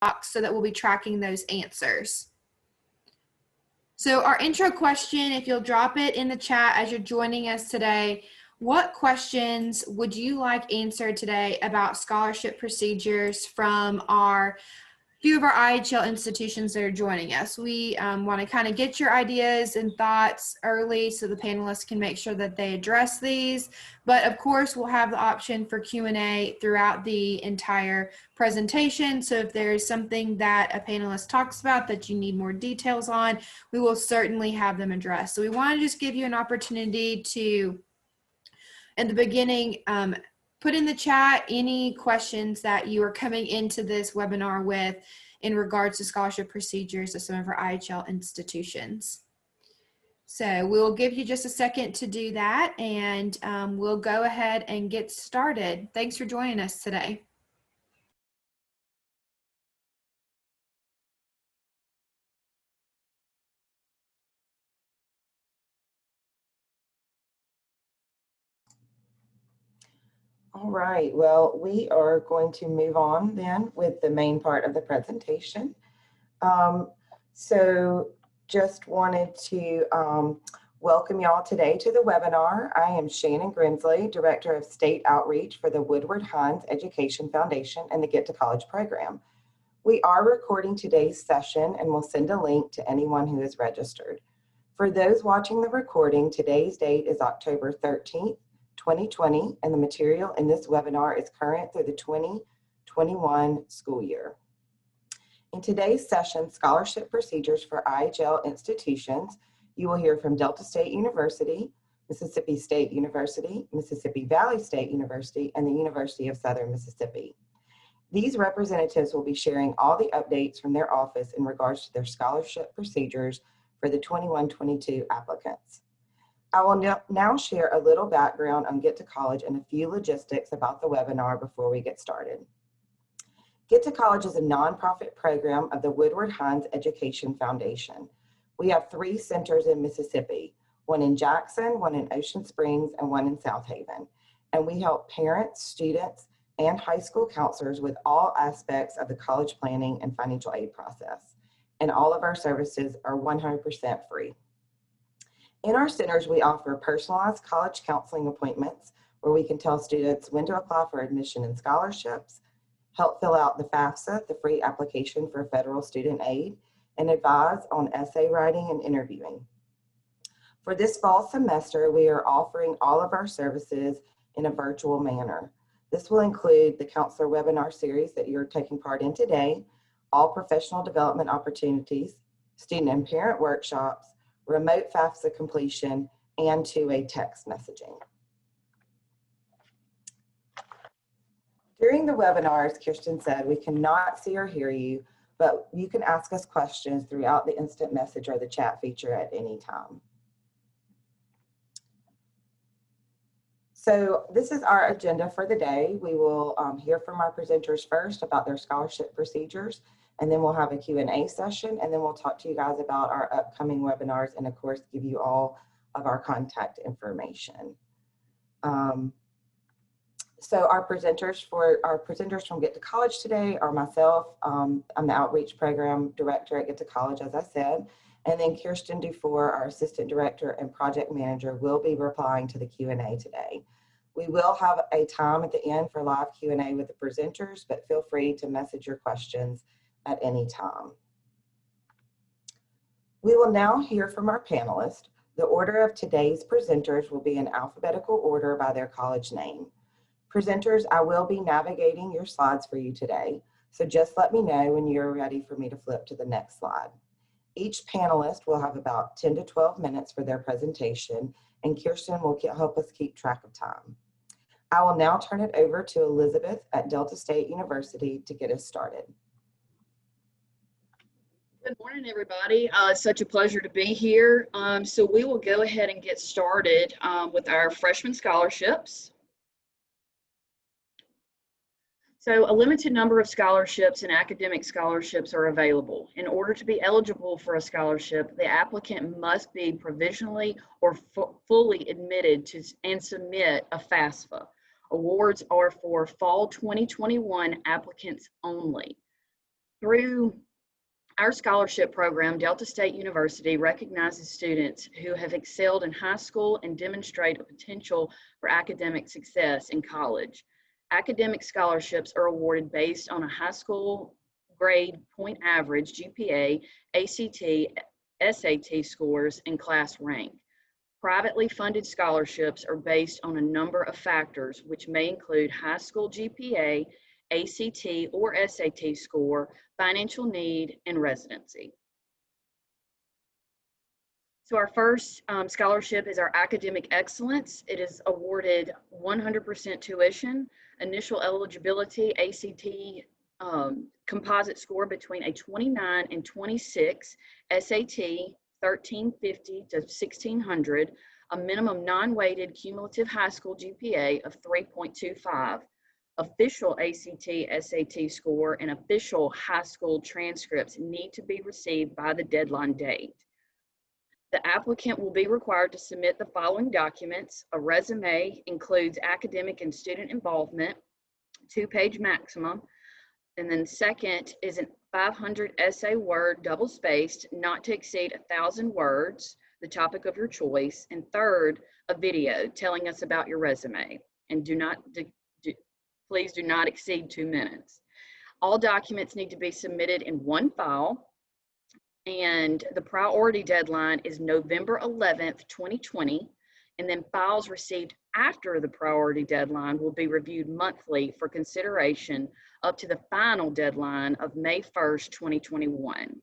box so that we'll be tracking those answers. So our intro question, if you'll drop it in the chat as you're joining us today, what questions would you like answered today about scholarship procedures from our few of our IHL institutions that are joining us? We want to kind of get your ideas and thoughts early so the panelists can make sure that they address these. But of course, we'll have the option for Q&A throughout the entire presentation. So if there's something that a panelist talks about that you need more details on, we will certainly have them addressed. So we want to just give you an opportunity to, at the beginning, put in the chat any questions that you are coming into this webinar with in regards to scholarship procedures of some of our IHL institutions. So we'll give you just a second to do that, and we'll go ahead and get started. Thanks for joining us today. All right, well, we are going to move on then with the main part of the presentation. So just wanted to welcome y'all today to the webinar. I am Shannon Grinsley, Director of State Outreach for the Woodward Hines Education Foundation and the Get to College program. We are recording today's session and will send a link to anyone who is registered. For those watching the recording, today's date is October 13th, 2020, and the material in this webinar is current through the 2021 school year. In today's session, Scholarship Procedures for IHL Institutions, you will hear from Delta State University, Mississippi State University, Mississippi Valley State University, and the University of Southern Mississippi. These representatives will be sharing all the updates from their office in regards to their scholarship procedures for the 21-22 applicants. I will now share a little background on Get to College and a few logistics about the webinar before we get started. Get to College is a nonprofit program of the Woodward Hines Education Foundation. We have 3 centers in Mississippi, one in Jackson, one in Ocean Springs, and one in South Haven. And we help parents, students, and high school counselors with all aspects of the college planning and financial aid process. And all of our services are 100% free. In our centers, we offer personalized college counseling appointments where we can tell students when to apply for admission and scholarships, help fill out the FAFSA, the free application for federal student aid, and advise on essay writing and interviewing. For this fall semester, we are offering all of our services in a virtual manner. This will include the counselor webinar series that you're taking part in today, all professional development opportunities, student and parent workshops, remote FAFSA completion, and two-way text messaging. During the webinar, as Kirsten said, we cannot see or hear you, but you can ask us questions throughout the instant message or the chat feature at any time. So this is our agenda for the day. We will hear from our presenters first about their scholarship procedures, and then we'll have a Q&A session, and then we'll talk to you guys about our upcoming webinars and of course give you all of our contact information. So our presenters from Get to College today are myself. I'm the Outreach Program Director at Get to College, as I said, and then Kirsten Dufour, our Assistant Director and Project Manager, will be replying to the Q&A today. We will have a time at the end for live Q&A with the presenters, but feel free to message your questions at any time. We will now hear from our panelists. The order of today's presenters will be in alphabetical order by their college name. Presenters, I will be navigating your slides for you today, so just let me know when you're ready for me to flip to the next slide. Each panelist will have about 10 to 12 minutes for their presentation, and Kirsten will help us keep track of time. I will now turn it over to Elizabeth at Delta State University to get us started. Good morning, everybody. It's such a pleasure to be here. So we will go ahead and get started with our freshman scholarships. So a limited number of scholarships and academic scholarships are available. In order to be eligible for a scholarship, the applicant must be provisionally or fully admitted to and submit a FAFSA. Awards are for fall 2021 applicants only. Through our scholarship program, Delta State University recognizes students who have excelled in high school and demonstrate a potential for academic success in college. Academic scholarships are awarded based on a high school grade point average, GPA, ACT, SAT scores, and class rank. Privately funded scholarships are based on a number of factors, which may include high school GPA, ACT or SAT score, financial need, and residency. So our first scholarship is our Academic Excellence. It is awarded 100% tuition, initial eligibility, ACT composite score between a 29 and 26, SAT 1350 to 1600, a minimum non-weighted cumulative high school GPA of 3.25, official ACT, SAT score, and official high school transcripts need to be received by the deadline date. The applicant will be required to submit the following documents. A resume includes academic and student involvement, 2-page maximum. And then second is a 500 essay word, double-spaced, not to exceed 1,000 words, the topic of your choice. And third, a video telling us about your resume. And please do not exceed 2 minutes. All documents need to be submitted in one file. And the priority deadline is November 11th, 2020. And then files received after the priority deadline will be reviewed monthly for consideration up to the final deadline of May 1st, 2021.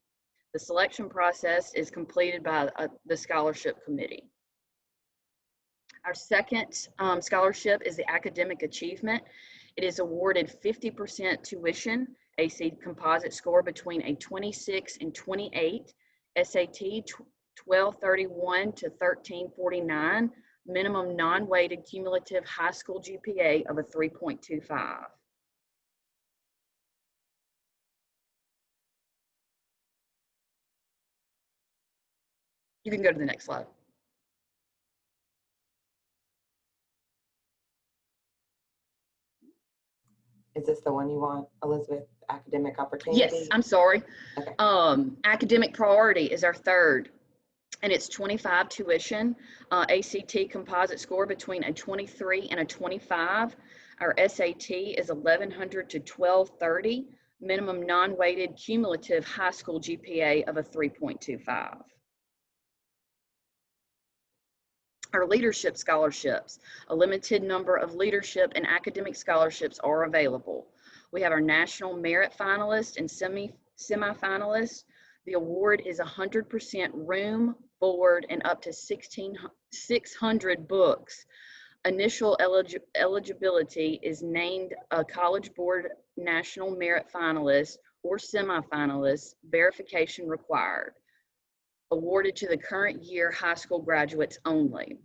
The selection process is completed by the scholarship committee. Our second scholarship is the Academic Achievement. It is awarded 50% tuition, AC composite score between a 26 and 28, SAT 1231 to 1349, minimum non-weighted cumulative high school GPA of a 3.25. You can go to the next slide. Is this the one you want, Elizabeth? Academic Opportunity? Yes, I'm sorry. Okay. Academic Priority is our third, and it's 25 tuition, ACT composite score between a 23 and a 25. Our SAT is 1100 to 1230, minimum non-weighted cumulative high school GPA of a 3.25. Our leadership scholarships, a limited number of leadership and academic scholarships are available. We have our national merit finalists and semi-finalists. The award is 100% room, board, and up to 600 books. Initial eligibility is named a College Board national merit finalist or semi-finalist, verification required. Awarded to the current year high school graduates only.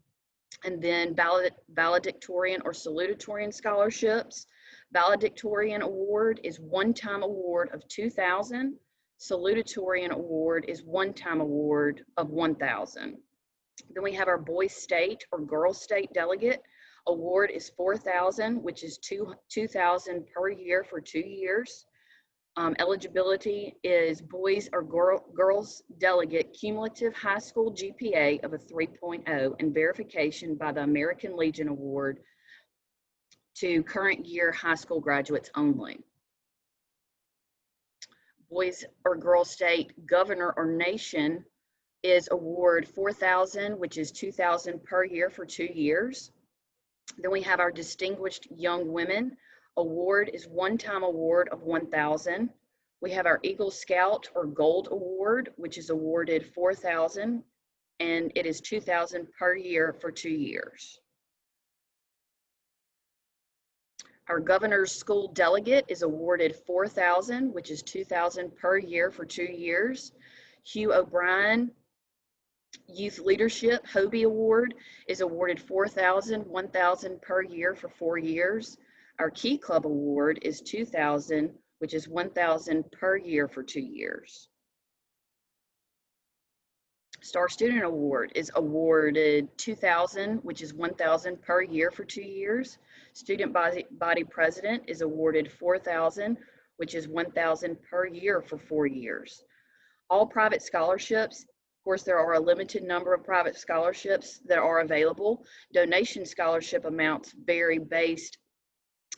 And then valedictorian or salutatorian scholarships. Valedictorian award is one-time award of $2,000. Salutatorian award is one-time award of $1,000. Then we have our Boys State or Girls State delegate. Award is $4,000, which is $2,000 per year for 2 years. Eligibility is boys or girls delegate cumulative high school GPA of a 3.0 and verification by the American Legion Award to current year high school graduates only. Boys or Girls State Governor or Nation is award $4,000, which is $2,000 per year for 2 years. Then we have our Distinguished Young Women. Award is one-time award of $1,000. We have our Eagle Scout or Gold Award, which is awarded $4,000, and it is $2,000 per year for 2 years. Our Governor's School Delegate is awarded $4,000, which is $2,000 per year for 2 years. Hugh O'Brien Youth Leadership Hobie Award is awarded $4,000, $1,000 per year for 4 years. Our Key Club Award is $2,000, which is $1,000 per year for 2 years. Star Student Award is awarded $2,000, which is $1,000 per year for 2 years. Student Body President is awarded $4,000, which is $1,000 per year for 4 years. All private scholarships, of course, there are a limited number of private scholarships that are available. Donation scholarship amounts vary based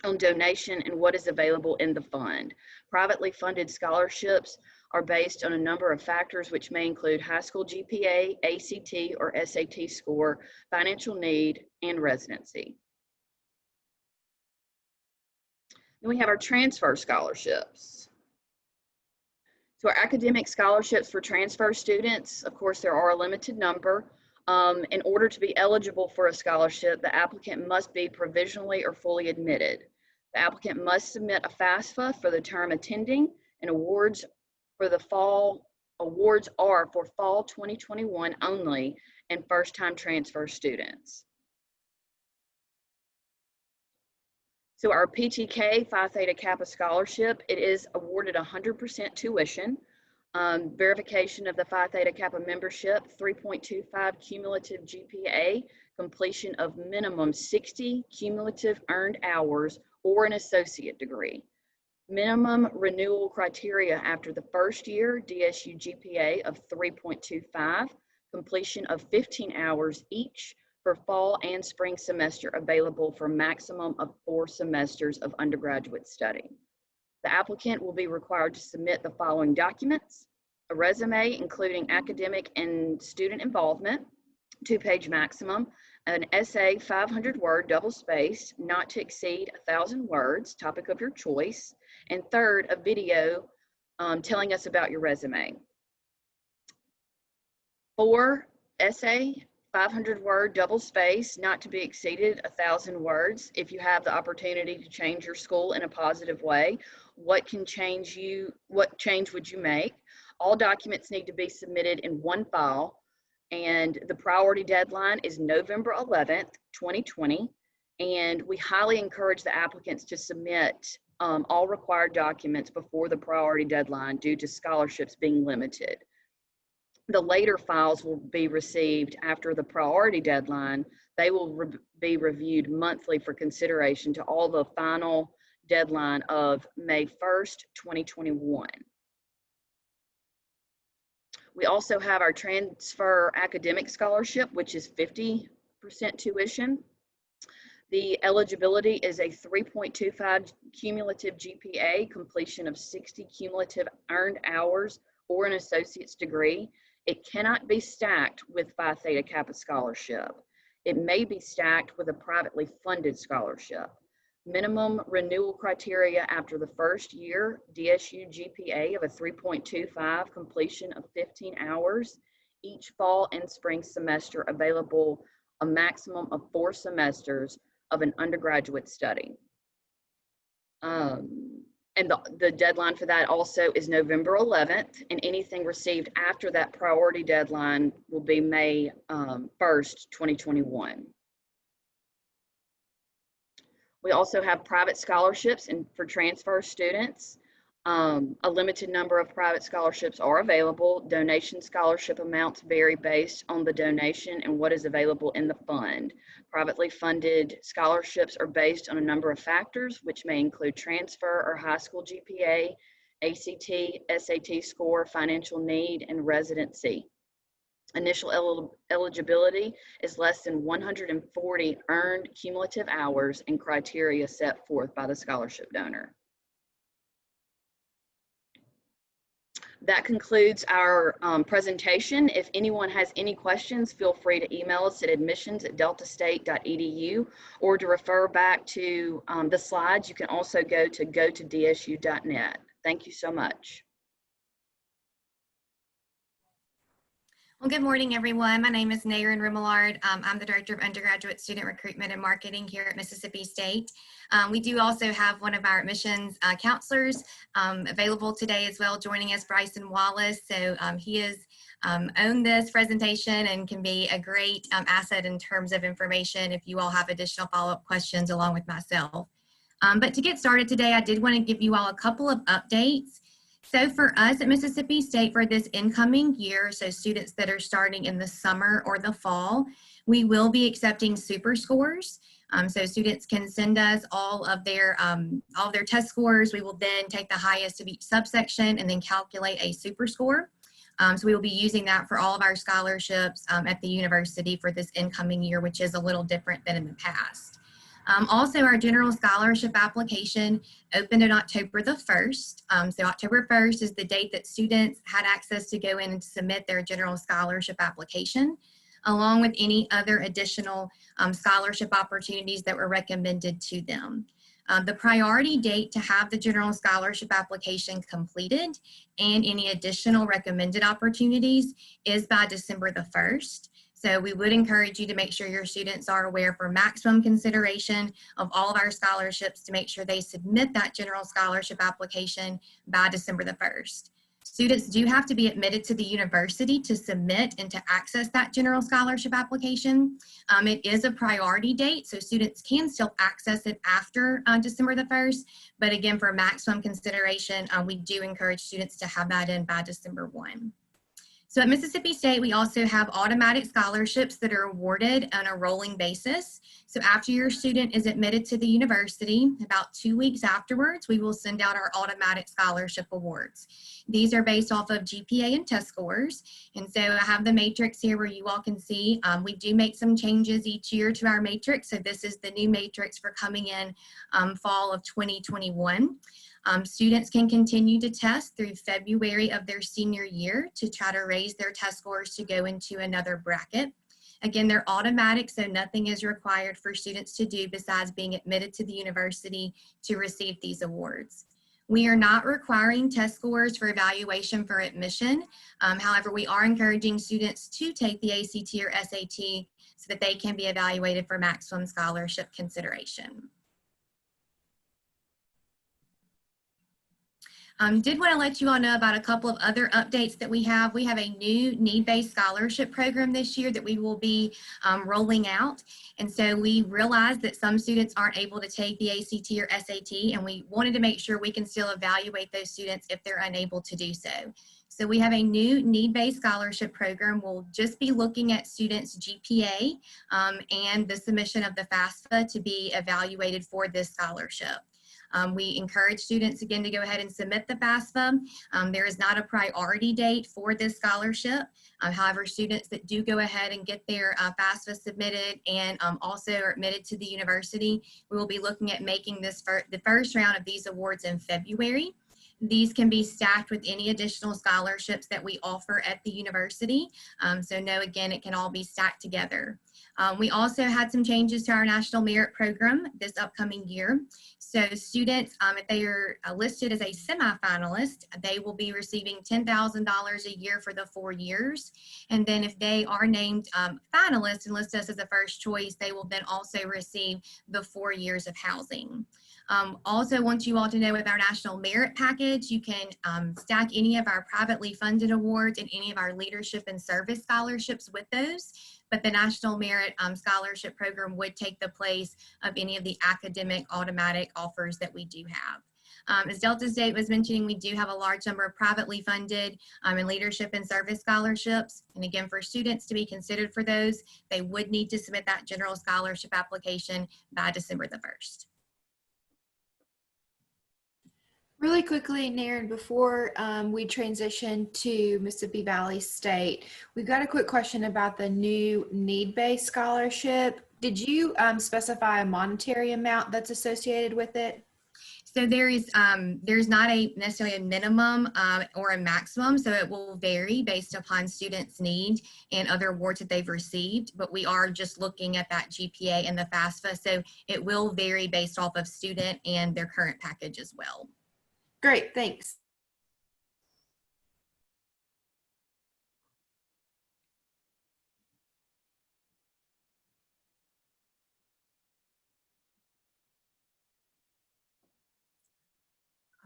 on donation and what is available in the fund. Privately funded scholarships are based on a number of factors, which may include high school GPA, ACT or SAT score, financial need, and residency. Then we have our transfer scholarships. So our academic scholarships for transfer students, of course, there are a limited number. In order to be eligible for a scholarship, the applicant must be provisionally or fully admitted. The applicant must submit a FAFSA for the term attending, and awards are for fall 2021 only and first-time transfer students. So our PTK, Phi Theta Kappa Scholarship, it is awarded 100% tuition. Verification of the Phi Theta Kappa membership, 3.25 cumulative GPA, completion of minimum 60 cumulative earned hours or an associate degree. Minimum renewal criteria after the first year, DSU GPA of 3.25, completion of 15 hours each for fall and spring semester, available for maximum of 4 semesters of undergraduate study. The applicant will be required to submit the following documents: a resume including academic and student involvement, 2-page maximum, an essay 500-word double-spaced, not to exceed 1,000 words, topic of your choice, and third, a video telling us about your resume. 4, essay 500-word double-spaced, not to be exceeded 1,000 words. If you have the opportunity to change your school in a positive way, what change would you make? All documents need to be submitted in one file, and the priority deadline is November 11th, 2020. And we highly encourage the applicants to submit all required documents before the priority deadline due to scholarships being limited. The later files will be received after the priority deadline. They will be reviewed monthly for consideration to all the final deadline of May 1st, 2021. We also have our transfer academic scholarship, which is 50% tuition. The eligibility is a 3.25 cumulative GPA, completion of 60 cumulative earned hours, or an associate's degree. It cannot be stacked with Phi Theta Kappa scholarship. It may be stacked with a privately funded scholarship. Minimum renewal criteria after the first year, DSU GPA of a 3.25, completion of 15 hours, each fall and spring semester, available a maximum of 4 semesters of an undergraduate study. And the deadline for that also is November 11th, and anything received after that priority deadline will be May 1st, 2021. We also have private scholarships for transfer students. A limited number of private scholarships are available. Donation scholarship amounts vary based on the donation and what is available in the fund. Privately funded scholarships are based on a number of factors, which may include transfer or high school GPA, ACT, SAT score, financial need, and residency. Initial eligibility is less than 140 earned cumulative hours and criteria set forth by the scholarship donor. That concludes our presentation. If anyone has any questions, feel free to email us at admissions@deltastate.edu, or to refer back to the slides, you can also go to gotodsu.net. Thank you so much. Well, good morning, everyone. My name is Naron Remillard. I'm the Director of Undergraduate Student Recruitment and Marketing here at Mississippi State. We do also have one of our admissions counselors available today as well, joining us, Bryson Wallace. So he is on this presentation and can be a great asset in terms of information if you all have additional follow-up questions along with myself. But to get started today, I did want to give you all a couple of updates. So for us at Mississippi State for this incoming year, so students that are starting in the summer or the fall, we will be accepting super scores. So students can send us all of their test scores. We will then take the highest of each subsection and then calculate a super score. So we will be using that for all of our scholarships at the university for this incoming year, which is a little different than in the past. Also, our general scholarship application opened on October the 1st. So October 1st is the date that students had access to go in and submit their general scholarship application, along with any other additional scholarship opportunities that were recommended to them. The priority date to have the general scholarship application completed and any additional recommended opportunities is by December the 1st. So we would encourage you to make sure your students are aware for maximum consideration of all of our scholarships to make sure they submit that general scholarship application by December the 1st. Students do have to be admitted to the university to submit and to access that general scholarship application. It is a priority date, so students can still access it after December the 1st. But again, for maximum consideration, we do encourage students to have that in by December 1. So at Mississippi State, we also have automatic scholarships that are awarded on a rolling basis. So after your student is admitted to the university, about 2 weeks afterwards, we will send out our automatic scholarship awards. These are based off of GPA and test scores. And so I have the matrix here where you all can see we do make some changes each year to our matrix. So this is the new matrix for coming in fall of 2021. Students can continue to test through February of their senior year to try to raise their test scores to go into another bracket. Again, they're automatic, so nothing is required for students to do besides being admitted to the university to receive these awards. We are not requiring test scores for evaluation for admission. However, we are encouraging students to take the ACT or SAT so that they can be evaluated for maximum scholarship consideration. Did want to let you all know about a couple of other updates that we have. We have a new need-based scholarship program this year that we will be rolling out. And so we realized that some students aren't able to take the ACT or SAT, and we wanted to make sure we can still evaluate those students if they're unable to do so. So we have a new need-based scholarship program. We'll just be looking at students' GPA and the submission of the FAFSA to be evaluated for this scholarship. We encourage students again to go ahead and submit the FAFSA. There is not a priority date for this scholarship. However, students that do go ahead and get their FAFSA submitted and also are admitted to the university, we will be looking at making this the first round of these awards in February. These can be stacked with any additional scholarships that we offer at the university. So no, again, it can all be stacked together. We also had some changes to our National Merit Program this upcoming year. So students, if they are listed as a semifinalist, they will be receiving $10,000 a year for the 4 years. And then if they are named finalists and listed as a first choice, they will then also receive the 4 years of housing. Also want you all to know with our National Merit Package, you can stack any of our privately funded awards and any of our leadership and service scholarships with those. But the National Merit Scholarship Program would take the place of any of the academic automatic offers that we do have. As Delta State was mentioning, we do have a large number of privately funded and leadership and service scholarships. And again, for students to be considered for those, they would need to submit that general scholarship application by December the 1st. Really quickly, Naron, before we transition to Mississippi Valley State, we've got a quick question about the new need-based scholarship. Did you specify a monetary amount that's associated with it? So there's not necessarily a minimum or a maximum, so it will vary based upon students' need and other awards that they've received, but we are just looking at that GPA and the FAFSA, so it will vary based off of student and their current package as well. Great, thanks.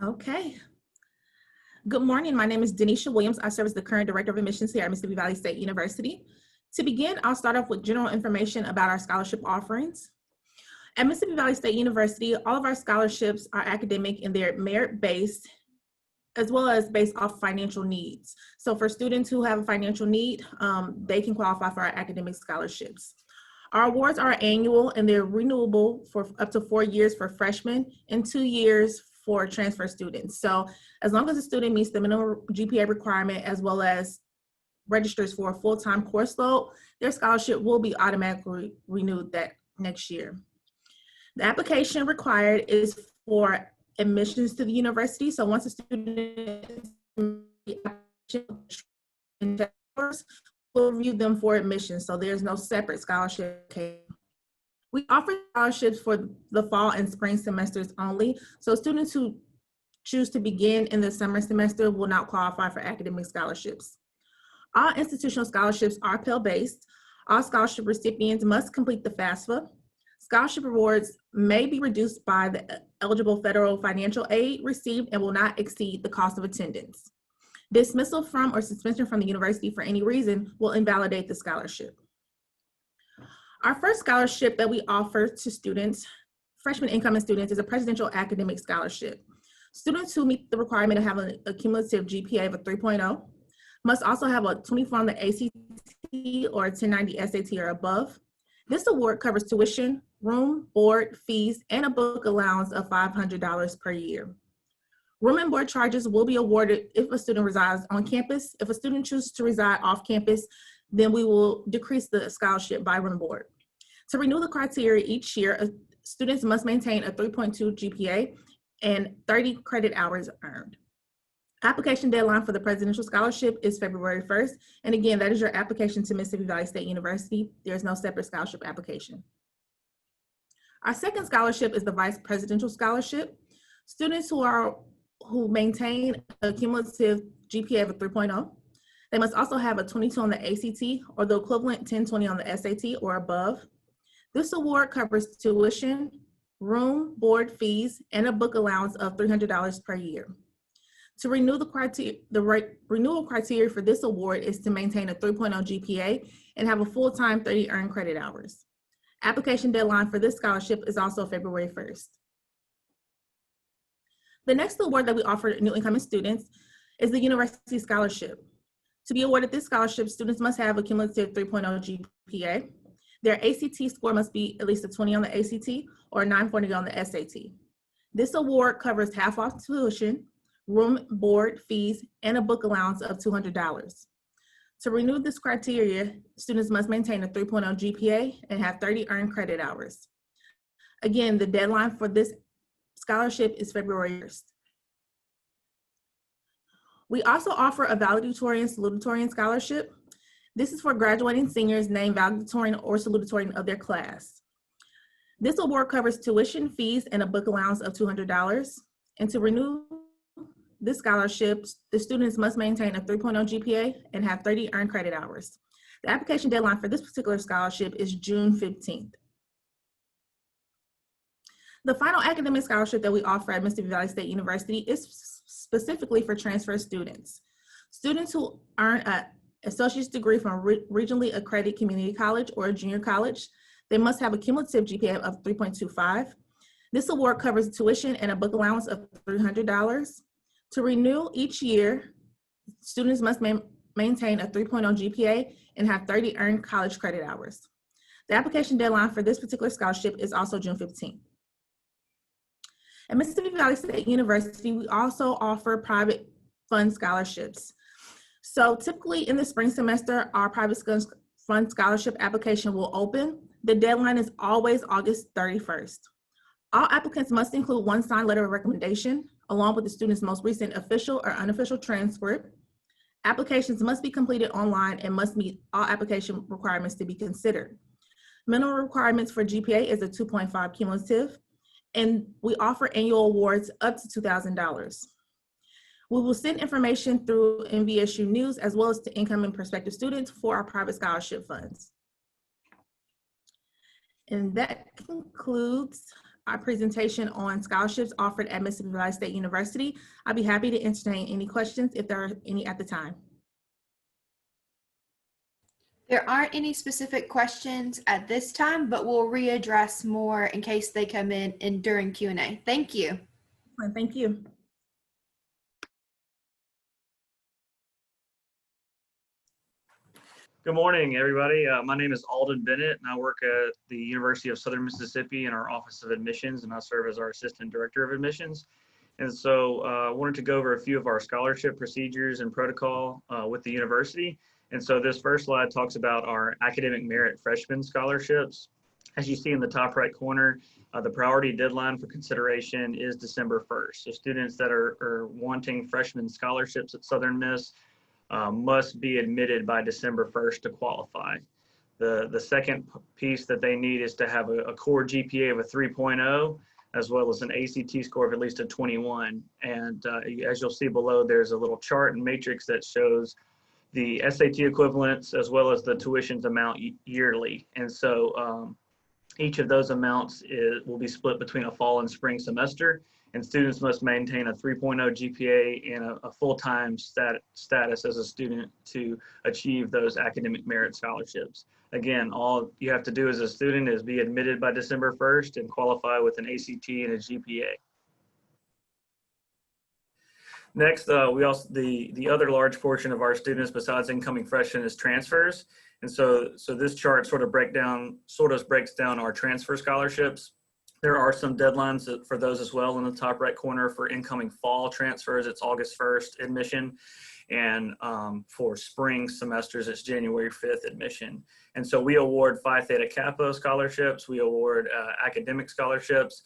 Okay. Good morning. My name is Danisha Williams. I serve as the current Director of Admissions here at Mississippi Valley State University. To begin, I'll start off with general information about our scholarship offerings. At Mississippi Valley State University, all of our scholarships are academic and they're merit-based, as well as based off financial needs. So for students who have a financial need, they can qualify for our academic scholarships. Our awards are annual and they're renewable for up to 4 years for freshmen and 2 years for transfer students. So as long as the student meets the minimum GPA requirement as well as registers for a full-time course load, their scholarship will be automatically renewed that next year. The application required is for admissions to the university. So once a student we'll review them for admission. So there's no separate scholarship. We offer scholarships for the fall and spring semesters only. So students who choose to begin in the summer semester will not qualify for academic scholarships. All institutional scholarships are Pell-based. All scholarship recipients must complete the FAFSA. Scholarship awards may be reduced by the eligible federal financial aid received and will not exceed the cost of attendance. Dismissal from or suspension from the university for any reason will invalidate the scholarship. Our first scholarship that we offer to students, freshman incoming students, is a presidential academic scholarship. Students who meet the requirement of having a cumulative GPA of a 3.0 must also have a 24 on the ACT or a 1090 SAT or above. This award covers tuition, room, board, fees, and a book allowance of $500 per year. Room and board charges will be awarded if a student resides on campus. If a student chooses to reside off campus, then we will decrease the scholarship by room and board. To renew the criteria each year, students must maintain a 3.2 GPA and 30 credit hours earned. Application deadline for the presidential scholarship is February 1st. And again, that is your application to Mississippi Valley State University. There's no separate scholarship application. Our second scholarship is the Vice Presidential Scholarship. Students who maintain a cumulative GPA of a 3.0, they must also have a 22 on the ACT or the equivalent 1020 on the SAT or above. This award covers tuition, room, board fees, and a book allowance of $300 per year. To renew the renewal criteria for this award is to maintain a 3.0 GPA and have a full-time 30 earned credit hours. Application deadline for this scholarship is also February 1st. The next award that we offer new incoming students is the University Scholarship. To be awarded this scholarship, students must have a cumulative 3.0 GPA. Their ACT score must be at least a 20 on the ACT or a 940 on the SAT. This award covers half off tuition, room, board, fees, and a book allowance of $200. To renew this criteria, students must maintain a 3.0 GPA and have 30 earned credit hours. Again, the deadline for this scholarship is February 1st. We also offer a valedictorian salutatorian scholarship. This is for graduating seniors named valedictorian or salutatorian of their class. This award covers tuition, fees, and a book allowance of $200. And to renew this scholarship, the students must maintain a 3.0 GPA and have 30 earned credit hours. The application deadline for this particular scholarship is June 15th. The final academic scholarship that we offer at Mississippi Valley State University is specifically for transfer students. Students who earn an associate's degree from a regionally accredited community college or a junior college, they must have a cumulative GPA of 3.25. This award covers tuition and a book allowance of $300. To renew each year, students must maintain a 3.0 GPA and have 30 earned college credit hours. The application deadline for this particular scholarship is also June 15th. At Mississippi Valley State University, we also offer private fund scholarships. So typically in the spring semester, our private fund scholarship application will open. The deadline is always August 31st. All applicants must include one signed letter of recommendation, along with the student's most recent official or unofficial transcript. Applications must be completed online and must meet all application requirements to be considered. Minimum requirements for GPA is a 2.5 cumulative, and we offer annual awards up to $2,000. We will send information through MVSU News as well as to incoming and prospective students for our private scholarship funds. And that concludes our presentation on scholarships offered at Mississippi Valley State University. I'll be happy to entertain any questions if there are any at the time. There aren't any specific questions at this time, but we'll readdress more in case they come in during Q&A. Thank you. Thank you. Good morning, everybody. My name is Alden Bennett, and I work at the University of Southern Mississippi in our Office of Admissions, and I serve as our Assistant Director of Admissions. And so I wanted to go over a few of our scholarship procedures and protocol with the university. And so this first slide talks about our academic merit freshman scholarships. As you see in the top right corner, the priority deadline for consideration is December 1st. So students that are wanting freshman scholarships at Southern Miss must be admitted by December 1st to qualify. The second piece that they need is to have a core GPA of a 3.0, as well as an ACT score of at least a 21. And as you'll see below, there's a little chart and matrix that shows the SAT equivalents as well as the tuitions amount yearly. And so each of those amounts will be split between a fall and spring semester, and students must maintain a 3.0 GPA and a full-time status as a student to achieve those academic merit scholarships. Again, all you have to do as a student is be admitted by December 1st and qualify with an ACT and a GPA. Next, the other large portion of our students besides incoming freshmen is transfers. And so this chart sort of breaks down our transfer scholarships. There are some deadlines for those as well in the top right corner. For incoming fall transfers, it's August 1st admission. And for spring semesters, it's January 5th admission. And so we award Phi Theta Kappa scholarships. We award academic scholarships,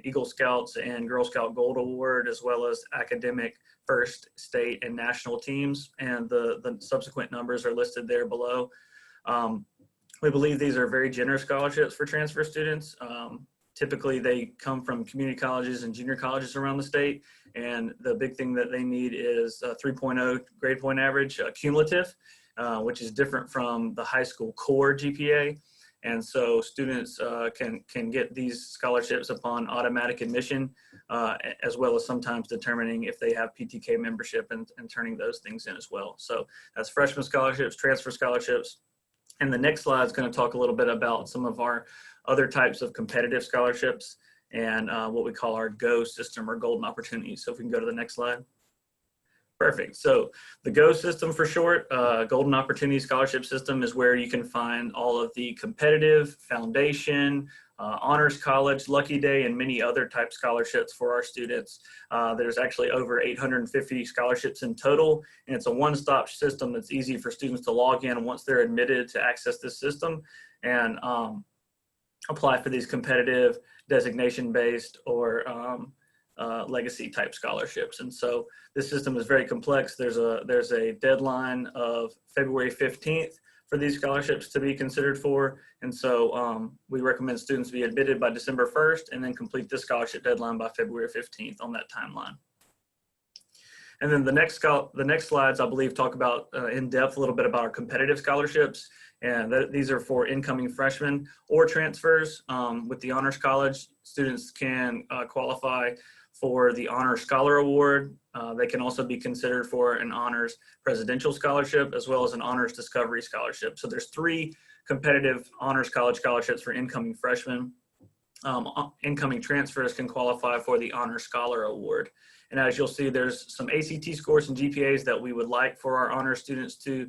Eagle Scouts and Girl Scout Gold Award, as well as academic first, state, and national teams. And the subsequent numbers are listed there below. We believe these are very generous scholarships for transfer students. Typically, they come from community colleges and junior colleges around the state. And the big thing that they need is a 3.0 grade point average cumulative, which is different from the high school core GPA. And so students can get these scholarships upon automatic admission, as well as sometimes determining if they have PTK membership and turning those things in as well. So that's freshman scholarships, transfer scholarships. And the next slide is going to talk a little bit about some of our other types of competitive scholarships and what we call our GO system or golden opportunities. So if we can go to the next slide. Perfect. So the GO system for short, Golden Opportunity Scholarship System, is where you can find all of the competitive, foundation, honors college, Lucky Day, and many other type scholarships for our students. There's actually over 850 scholarships in total, and it's a one-stop system that's easy for students to log in once they're admitted to access this system and apply for these competitive, designation-based, or legacy type scholarships. And so this system is very complex. There's a deadline of February 15th for these scholarships to be considered for. And so we recommend students be admitted by December 1st and then complete this scholarship deadline by February 15th on that timeline. And then the next slides, I believe, talk about in depth a little bit about our competitive scholarships. And these are for incoming freshmen or transfers. With the Honors College, students can qualify for the Honor Scholar Award. They can also be considered for an Honors Presidential Scholarship as well as an Honors Discovery Scholarship. So there's 3 competitive Honors College scholarships for incoming freshmen. Incoming transfers can qualify for the Honor Scholar Award. And as you'll see, there's some ACT scores and GPAs that we would like for our honors students to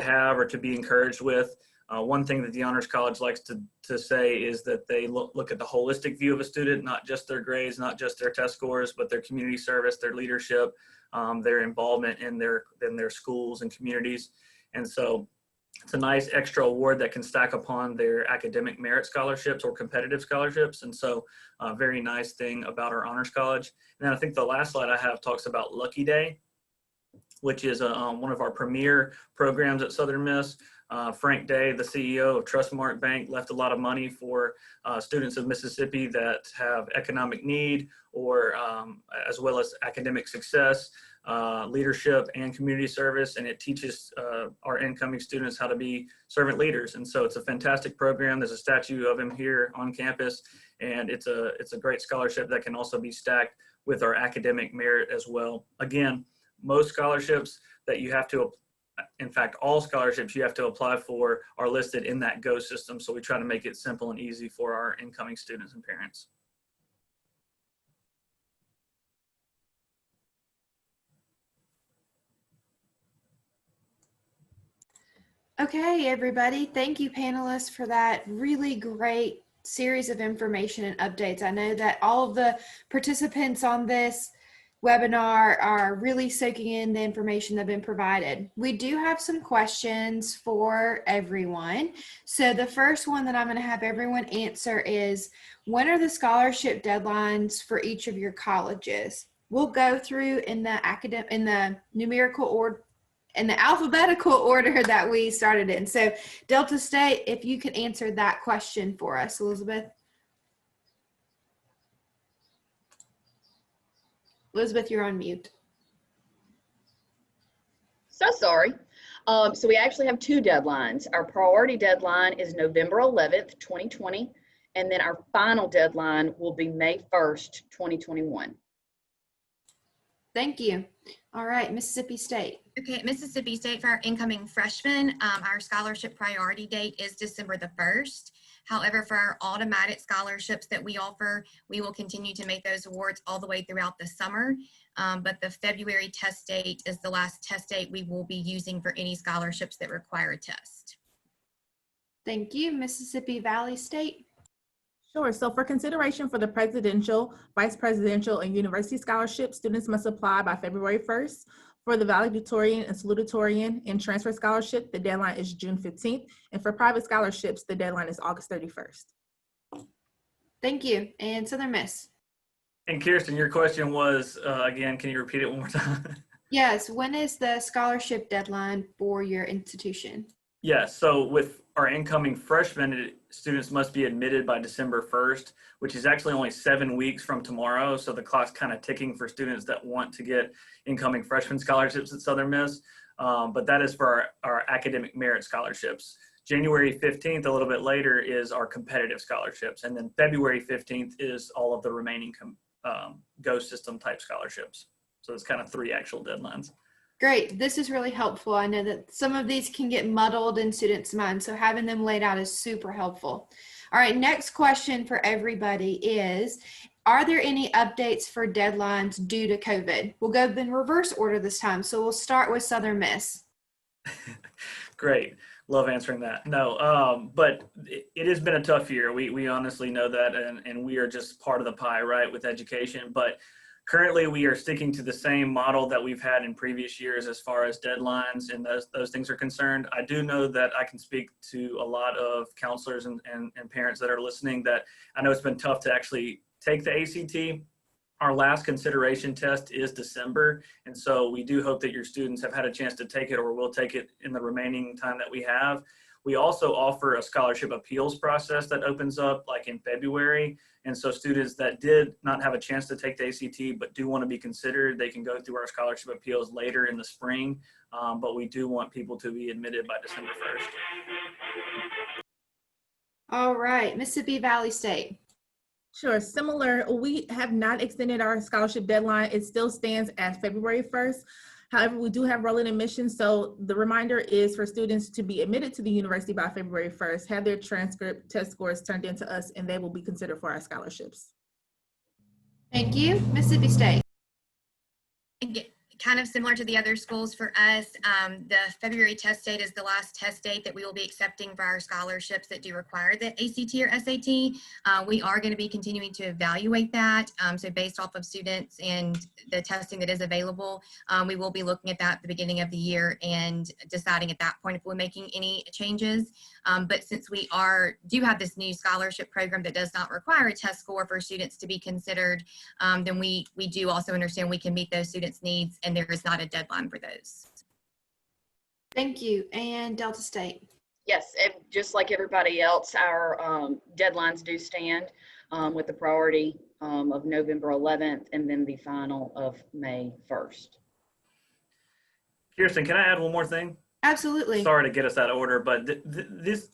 have or to be encouraged with. One thing that the Honors College likes to say is that they look at the holistic view of a student, not just their grades, not just their test scores, but their community service, their leadership, their involvement in their schools and communities. And so it's a nice extra award that can stack upon their academic merit scholarships or competitive scholarships. And so a very nice thing about our Honors College. And then I think the last slide I have talks about Lucky Day, which is one of our premier programs at Southern Miss. Frank Day, the CEO of Trustmark Bank, left a lot of money for students of Mississippi that have economic need or as well as academic success, leadership, and community service. And it teaches our incoming students how to be servant leaders. And so it's a fantastic program. There's a statue of him here on campus, and it's a great scholarship that can also be stacked with our academic merit as well. Again, most scholarships that you have to, in fact, all scholarships you have to apply for are listed in that GO system. So we try to make it simple and easy for our incoming students and parents. Okay, everybody. Thank you, panelists, for that really great series of information and updates. I know that all of the participants on this webinar are really soaking in the information that's been provided. We do have some questions for everyone. So the first one that I'm going to have everyone answer is, when are the scholarship deadlines for each of your colleges? We'll go through in the numerical order, in the alphabetical order that we started in. So Delta State, if you could answer that question for us, Elizabeth. Elizabeth, you're on mute. So sorry. So we actually have two deadlines. Our priority deadline is November 11th, 2020, and then our final deadline will be May 1st, 2021. Thank you. All right, Mississippi State. Okay, at Mississippi State, for our incoming freshmen, our scholarship priority date is December the 1st. However, for our automatic scholarships that we offer, we will continue to make those awards all the way throughout the summer. But the February test date is the last test date we will be using for any scholarships that require a test. Thank you. Mississippi Valley State. Sure. So for consideration for the presidential, vice presidential, and university scholarships, students must apply by February 1st. For the valedictorian and salutatorian and transfer scholarship, the deadline is June 15th. And for private scholarships, the deadline is August 31st. Thank you. And Southern Miss. And Kirsten, your question was, again, can you repeat it one more time? Yes. When is the scholarship deadline for your institution? Yes, so with our incoming freshmen, students must be admitted by December 1st, which is actually only 7 weeks from tomorrow. So the clock's kind of ticking for students that want to get incoming freshman scholarships at Southern Miss. But that is for our academic merit scholarships. January 15th, a little bit later, is our competitive scholarships. And then February 15th is all of the remaining GO system type scholarships. So it's kind of 3 actual deadlines. Great. This is really helpful. I know that some of these can get muddled in students' minds, so having them laid out is super helpful. All right, next question for everybody is, are there any updates for deadlines due to COVID? We'll go in reverse order this time, so we'll start with Southern Miss. Great. Love answering that. No, but it has been a tough year. We honestly know that, and we are just part of the pie, right, with education. But currently, we are sticking to the same model that we've had in previous years as far as deadlines and those things are concerned. I do know that I can speak to a lot of counselors and parents that are listening that I know it's been tough to actually take the ACT. Our last consideration test is December, and so we do hope that your students have had a chance to take it or will take it in the remaining time that we have. We also offer a scholarship appeals process that opens up like in February. And so students that did not have a chance to take the ACT but do want to be considered, they can go through our scholarship appeals later in the spring. But we do want people to be admitted by December 1st. All right, Mississippi Valley State. Sure. Similar, we have not extended our scholarship deadline. It still stands at February 1st. However, we do have rolling admissions, so the reminder is for students to be admitted to the university by February 1st, have their transcript test scores turned into us, and they will be considered for our scholarships. Thank you. Mississippi State. Kind of similar to the other schools for us, the February test date is the last test date that we will be accepting for our scholarships that do require the ACT or SAT. We are going to be continuing to evaluate that. So based off of students and the testing that is available, we will be looking at that at the beginning of the year and deciding at that point if we're making any changes. But since we do have this new scholarship program that does not require a test score for students to be considered, then we do also understand we can meet those students' needs, and there is not a deadline for those. Thank you. And Delta State. Yes, just like everybody else, our deadlines do stand with the priority of November 11th and then the final of May 1st. Kirsten, can I add one more thing? Absolutely. Sorry to get us out of order, but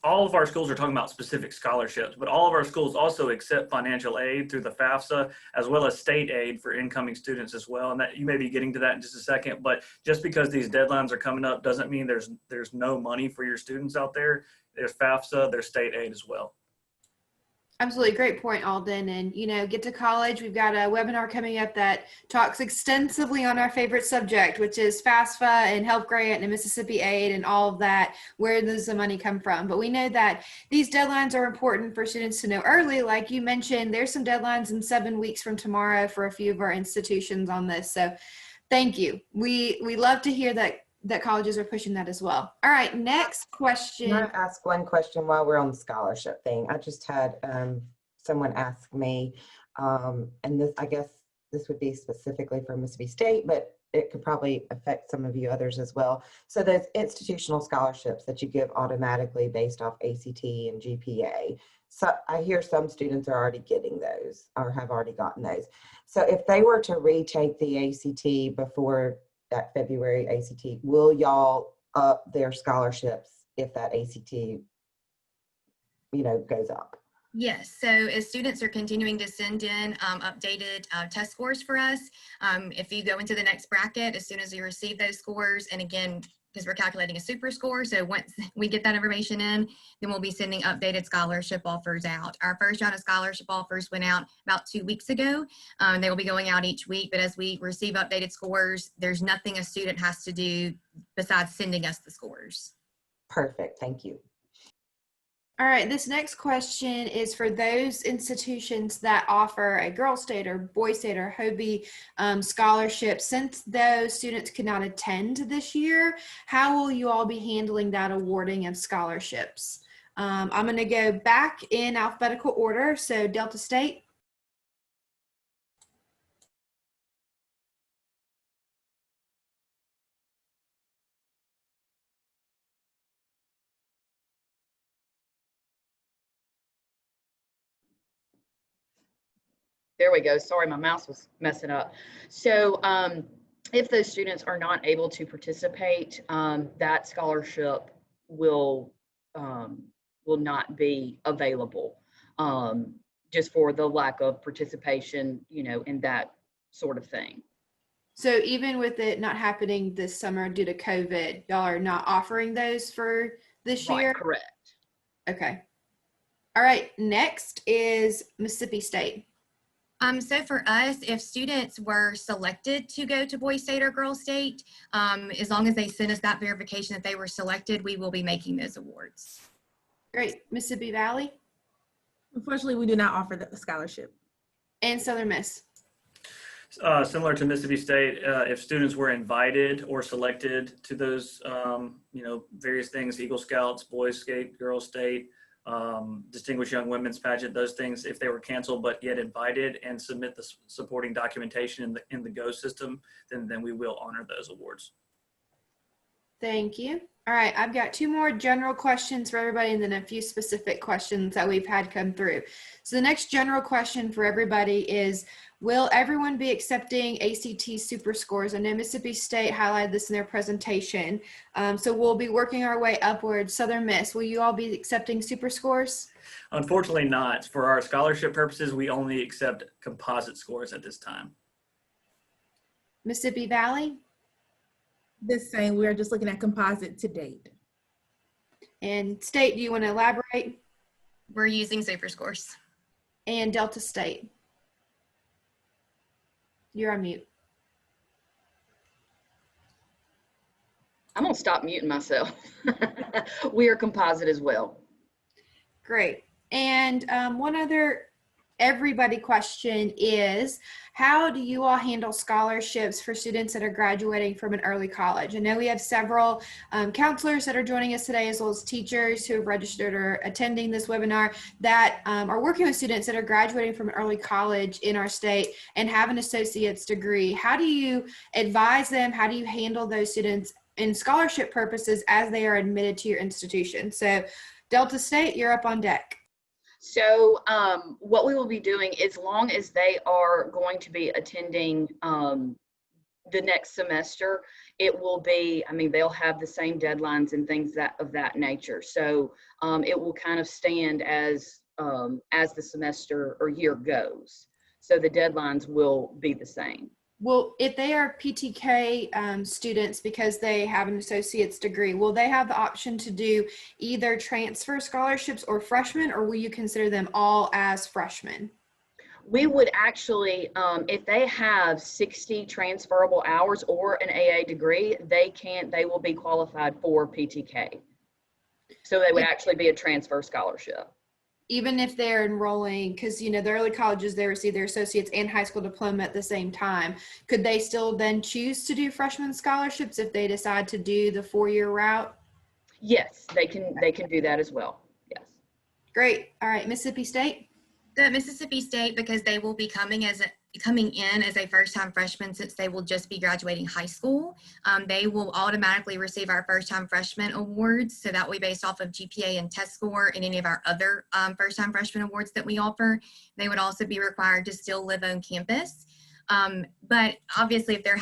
all of our schools are talking about specific scholarships, but all of our schools also accept financial aid through the FAFSA, as well as state aid for incoming students as well. And that you may be getting to that in just a second, but just because these deadlines are coming up doesn't mean there's no money for your students out there. There's FAFSA, there's state aid as well. Absolutely. Great point, Alden. And, Get to College, we've got a webinar coming up that talks extensively on our favorite subject, which is FAFSA and Help Grant and Mississippi Aid and all of that. Where does the money come from? But we know that these deadlines are important for students to know early. Like you mentioned, there's some deadlines in 7 weeks from tomorrow for a few of our institutions on this. So thank you. We love to hear that colleges are pushing that as well. All right, next question. Can I ask one question while we're on the scholarship thing? I just had someone ask me, and this, I guess this would be specifically for Mississippi State, but it could probably affect some of you others as well. So there's institutional scholarships that you give automatically based off ACT and GPA. So I hear some students are already getting those or have already gotten those. So if they were to retake the ACT before that February ACT, will y'all up their scholarships if that ACT, goes up? Yes, so as students are continuing to send in updated test scores for us, if you go into the next bracket, as soon as you receive those scores, and again, because we're calculating a super score, so once we get that information in, then we'll be sending updated scholarship offers out. Our first round of scholarship offers went out about 2 weeks ago. They will be going out each week, but as we receive updated scores, there's nothing a student has to do besides sending us the scores. Perfect, thank you. All right, this next question is for those institutions that offer a Girl State or Boy State or Hobie scholarship. Since those students could not attend this year, how will you all be handling that awarding of scholarships? I'm going to go back in alphabetical order. So Delta State. There we go. Sorry, my mouse was messing up. So if those students are not able to participate, that scholarship will not be available just for the lack of participation, in that sort of thing. So even with it not happening this summer due to COVID, y'all are not offering those for this year? Right, correct. Okay. All right, next is Mississippi State. So for us, if students were selected to go to Boy State or Girl State, as long as they send us that verification that they were selected, we will be making those awards. Great. Mississippi Valley? Unfortunately, we do not offer the scholarship. And Southern Miss? Similar to Mississippi State, if students were invited or selected to those, various things, Eagle Scouts, Boy State, Girl State, Distinguished Young Women's Pageant, those things, if they were canceled but yet invited and submit the supporting documentation in the GO system, then we will honor those awards. Thank you. All right, I've got 2 more general questions for everybody and then a few specific questions that we've had come through. So the next general question for everybody is, will everyone be accepting ACT super scores? I know Mississippi State highlighted this in their presentation. So we'll be working our way upwards. Southern Miss, will you all be accepting super scores? Unfortunately not. For our scholarship purposes, we only accept composite scores at this time. Mississippi Valley? The same, we are just looking at composite to date. And State, do you want to elaborate? We're using super scores. And Delta State? You're on mute. I'm gonna stop muting myself. We are composite as well. Great. And one other everybody question is, how do you all handle scholarships for students that are graduating from an early college? I know we have several counselors that are joining us today, as well as teachers who have registered or attending this webinar that are working with students that are graduating from an early college in our state and have an associate's degree. How do you advise them? How do you handle those students in scholarship purposes as they are admitted to your institution? So Delta State, you're up on deck. So what we will be doing, as long as they are going to be attending the next semester, it will be, they'll have the same deadlines and things of that nature. So it will kind of stand as the semester or year goes. So the deadlines will be the same. Well, if they are PTK students because they have an associate's degree, will they have the option to do either transfer scholarships or freshmen, or will you consider them all as freshmen? We would actually, if they have 60 transferable hours or an AA degree, they will be qualified for PTK. So they would actually be a transfer scholarship. Even if they're enrolling, because the early colleges, they receive their associates and high school diploma at the same time, could they still then choose to do freshman scholarships if they decide to do the 4-year route? Yes, they can do that as well. Yes. Great. All right, Mississippi State. The Mississippi State, because they will be coming in as a first-time freshman, since they will just be graduating high school, they will automatically receive our first-time freshman awards. So that will be based off of GPA and test score and any of our other first-time freshman awards that we offer. They would also be required to still live on campus. But obviously, if they're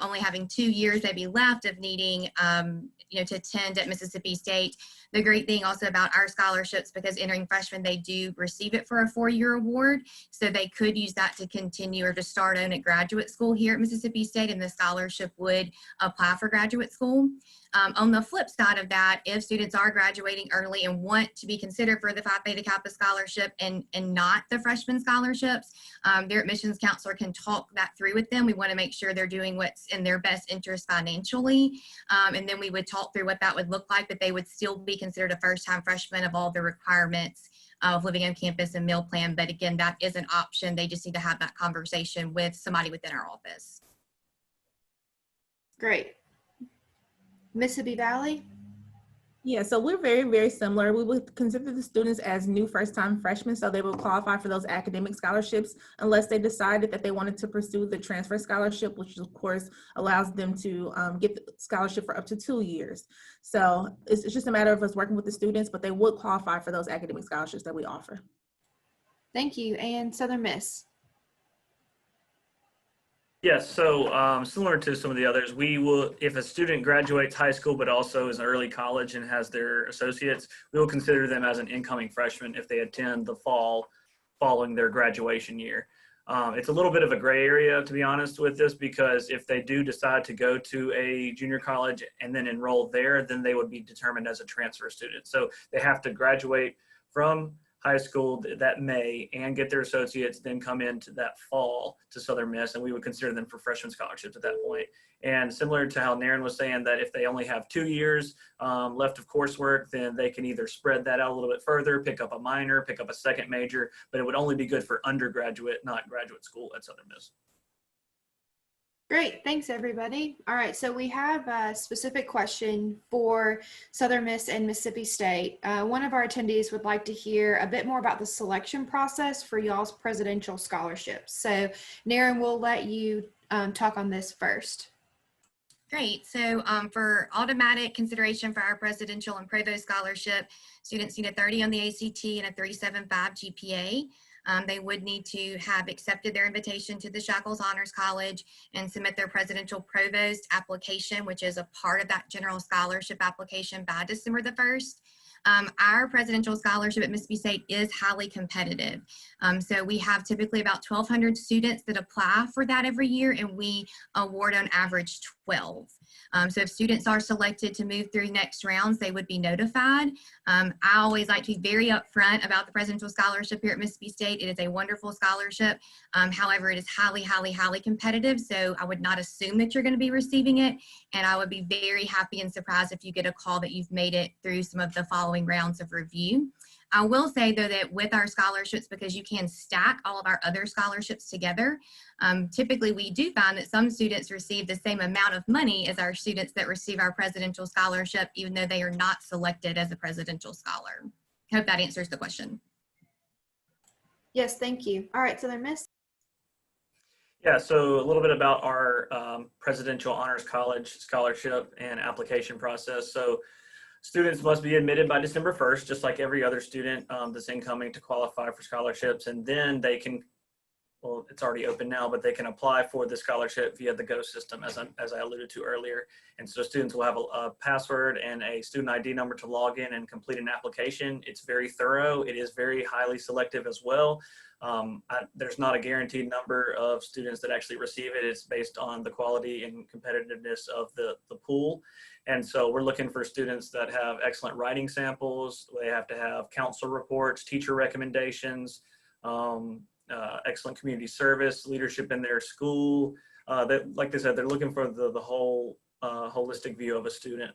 only having 2 years maybe left of needing to attend at Mississippi State, the great thing also about our scholarships, because entering freshmen, they do receive it for a 4-year award. So they could use that to continue or to start on at graduate school here at Mississippi State, and the scholarship would apply for graduate school. On the flip side of that, if students are graduating early and want to be considered for the Phi Theta Kappa scholarship and not the freshman scholarships, their admissions counselor can talk that through with them. We want to make sure they're doing what's in their best interest financially. And then we would talk through what that would look like, but they would still be considered a first-time freshman of all the requirements of living on campus and meal plan. But again, that is an option. They just need to have that conversation with somebody within our office. Great. Mississippi Valley. Yeah, so we're very, very similar. We would consider the students as new first-time freshmen, so they will qualify for those academic scholarships unless they decided that they wanted to pursue the transfer scholarship, which of course allows them to get the scholarship for up to 2 years. So it's just a matter of us working with the students, but they would qualify for those academic scholarships that we offer. Thank you. And Southern Miss. Yes, so similar to some of the others, we will, if a student graduates high school but also is in early college and has their associates, we will consider them as an incoming freshman if they attend the fall following their graduation year. It's a little bit of a gray area, to be honest with this, because if they do decide to go to a junior college and then enroll there, then they would be determined as a transfer student. So they have to graduate from high school that May and get their associates, then come into that fall to Southern Miss, and we would consider them for freshman scholarships at that point. And similar to how Naron was saying that if they only have 2 years left of coursework, then they can either spread that out a little bit further, pick up a minor, pick up a second major, but it would only be good for undergraduate, not graduate school at Southern Miss. Great, thanks everybody. All right, so we have a specific question for Southern Miss and Mississippi State. One of our attendees would like to hear a bit more about the selection process for y'all's presidential scholarships. So Naron, we'll let you talk on this first. Great. So for automatic consideration for our presidential and provost scholarship, students need a 30 on the ACT and a 3.75 GPA. They would need to have accepted their invitation to the Shackles Honors College and submit their presidential provost application, which is a part of that general scholarship application, by December the 1st. Our presidential scholarship at Mississippi State is highly competitive. So we have typically about 1,200 students that apply for that every year, and we award on average 12. So if students are selected to move through next rounds, they would be notified. I always like to be very upfront about the presidential scholarship here at Mississippi State. It is a wonderful scholarship. However, it is highly, highly, highly competitive. So I would not assume that you're going to be receiving it. And I would be very happy and surprised if you get a call that you've made it through some of the following rounds of review. I will say, though, that with our scholarships, because you can stack all of our other scholarships together, typically we do find that some students receive the same amount of money as our students that receive our presidential scholarship, even though they are not selected as a presidential scholar. I hope that answers the question. Yes, thank you. All right, Southern Miss. Yeah, so a little bit about our Presidential Honors College scholarship and application process. So students must be admitted by December 1st, just like every other student that's incoming to qualify for scholarships, and then they can well, it's already open now, but they can apply for the scholarship via the GO system, as I alluded to earlier. And so students will have a password and a student ID number to log in and complete an application. It's very thorough. It is very highly selective as well. There's not a guaranteed number of students that actually receive it. It's based on the quality and competitiveness of the pool. And so we're looking for students that have excellent writing samples. They have to have council reports, teacher recommendations, excellent community service, leadership in their school. Like they said, they're looking for the whole holistic view of a student.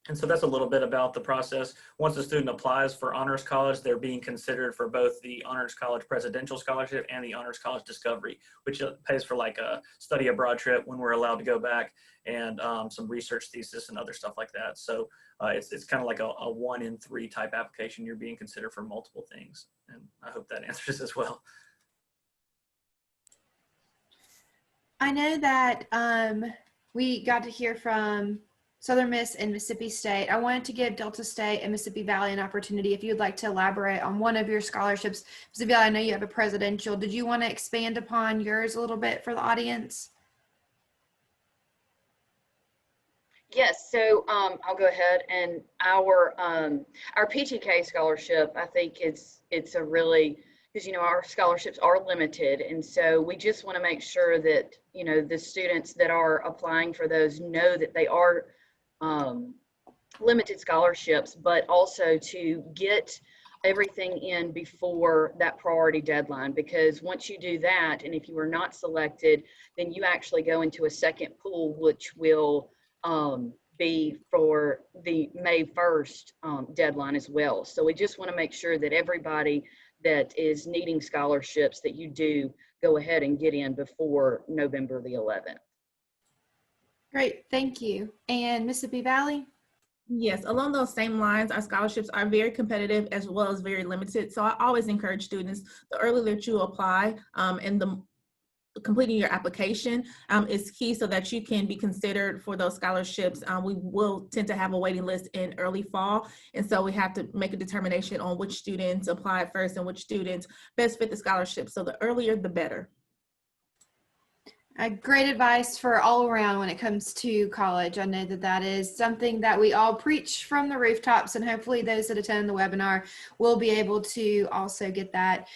And so that's a little bit about the process. Once a student applies for Honors College, they're being considered for both the Honors College Presidential Scholarship and the Honors College Discovery, which pays for like a study abroad trip when we're allowed to go back, and some research thesis and other stuff like that. So it's kind of like a 1 in 3 type application. You're being considered for multiple things. And I hope that answers as well. I know that we got to hear from Southern Miss and Mississippi State. I wanted to give Delta State and Mississippi Valley an opportunity if you'd like to elaborate on one of your scholarships. Mississippi Valley, I know you have a presidential. Did you want to expand upon yours a little bit for the audience? Yes, so I'll go ahead, and our PTK scholarship, I think it's a really, because our scholarships are limited, and so we just want to make sure that the students that are applying for those know that they are limited scholarships, but also to get everything in before that priority deadline, because once you do that, and if you are not selected, then you actually go into a second pool, which will be for the May 1st deadline as well. So we just want to make sure that everybody that is needing scholarships, that you do go ahead and get in before November the 11th. Great, thank you. And Mississippi Valley? Yes, along those same lines, our scholarships are very competitive as well as very limited. So I always encourage students, the earlier that you apply and the completing your application is key so that you can be considered for those scholarships. We will tend to have a waiting list in early fall. And so we have to make a determination on which students apply first and which students best fit the scholarship. So the earlier, the better. Great advice for all around when it comes to college. I know that that is something that we all preach from the rooftops, and hopefully those that attend the webinar will be able to also get that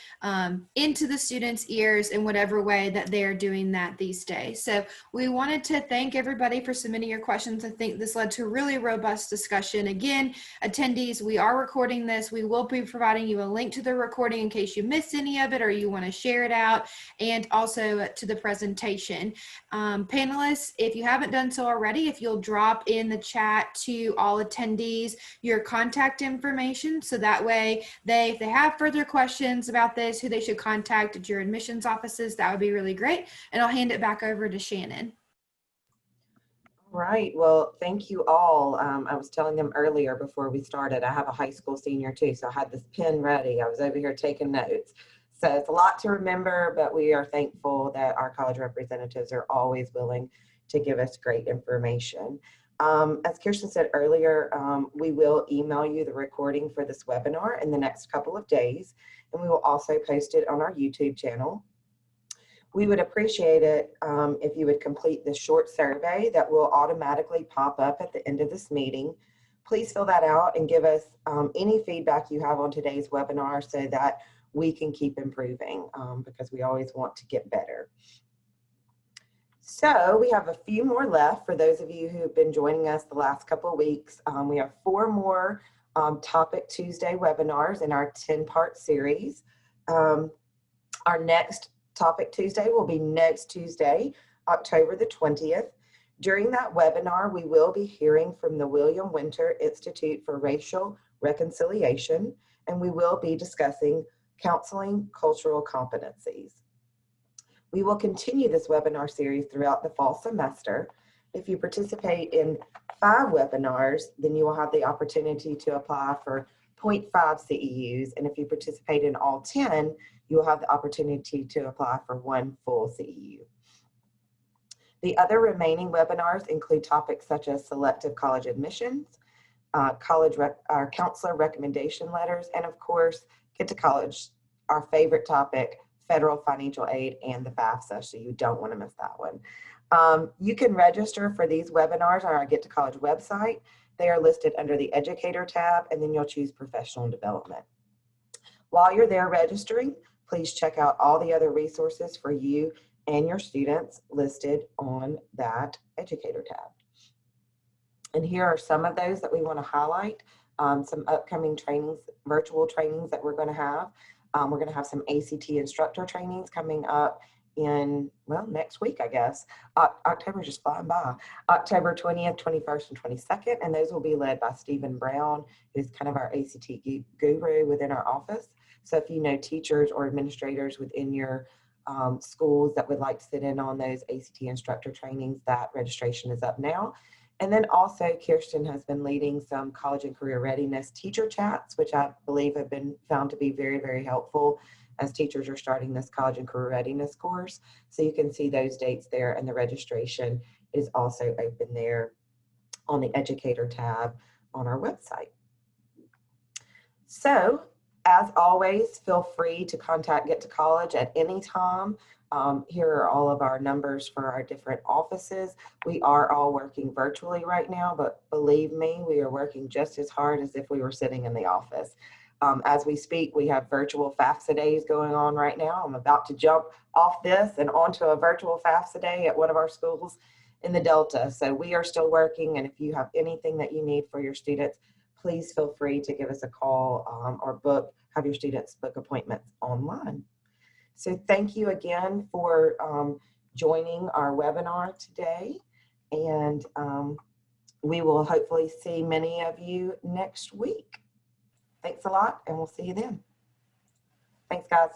into the students' ears in whatever way that they're doing that these days. So we wanted to thank everybody for submitting your questions. I think this led to a really robust discussion. Again, attendees, we are recording this. We will be providing you a link to the recording in case you missed any of it or you want to share it out, and also to the presentation. Panelists, if you haven't done so already, if you'll drop in the chat to all attendees your contact information, so that way if they have further questions about this, who they should contact at your admissions offices, that would be really great. And I'll hand it back over to Shannon. All right, well, thank you all. I was telling them earlier before we started, I have a high school senior too, so I had this pen ready. I was over here taking notes. So it's a lot to remember, but we are thankful that our college representatives are always willing to give us great information. As Kirsten said earlier, we will email you the recording for this webinar in the next couple of days, and we will also post it on our YouTube channel. We would appreciate it if you would complete the short survey that will automatically pop up at the end of this meeting. Please fill that out and give us any feedback you have on today's webinar so that we can keep improving because we always want to get better. So we have a few more left for those of you who've been joining us the last couple of weeks. We have 4 more Topic Tuesday webinars in our 10-part series. Our next Topic Tuesday will be next Tuesday, October the 20th. During that webinar, we will be hearing from the William Winter Institute for Racial Reconciliation, and we will be discussing counseling cultural competencies. We will continue this webinar series throughout the fall semester. If you participate in 5 webinars, then you will have the opportunity to apply for 0.5 CEUs. And if you participate in all 10, you will have the opportunity to apply for 1 full CEU. The other remaining webinars include topics such as selective college admissions, our counselor recommendation letters, and of course, Get to College, our favorite topic, federal financial aid and the FAFSA, so you don't want to miss that one. You can register for these webinars on our Get to College website. They are listed under the Educator tab, and then you'll choose Professional Development. While you're there registering, please check out all the other resources for you and your students listed on that Educator tab. And here are some of those that we want to highlight. Some upcoming trainings, virtual trainings that we're going to have. We're going to have some ACT instructor trainings coming up in, well, next week, I guess. October's just flying by. October 20th, 21st, and 22nd, and those will be led by Stephen Brown, who's kind of our ACT guru within our office. So if you know teachers or administrators within your schools that would like to sit in on those ACT instructor trainings, that registration is up now. And then also Kirsten has been leading some college and career readiness teacher chats, which I believe have been found to be very, very helpful as teachers are starting this college and career readiness course. So you can see those dates there, and the registration is also open there on the Educator tab on our website. So as always, feel free to contact Get to College at any time. Here are all of our numbers for our different offices. We are all working virtually right now, but believe me, we are working just as hard as if we were sitting in the office. As we speak, we have virtual FAFSA days going on right now. I'm about to jump off this and onto a virtual FAFSA day at one of our schools in the Delta. So we are still working, and if you have anything that you need for your students, please feel free to give us a call or have your students book appointments online. So thank you again for joining our webinar today, and we will hopefully see many of you next week. Thanks a lot, and we'll see you then. Thanks, guys.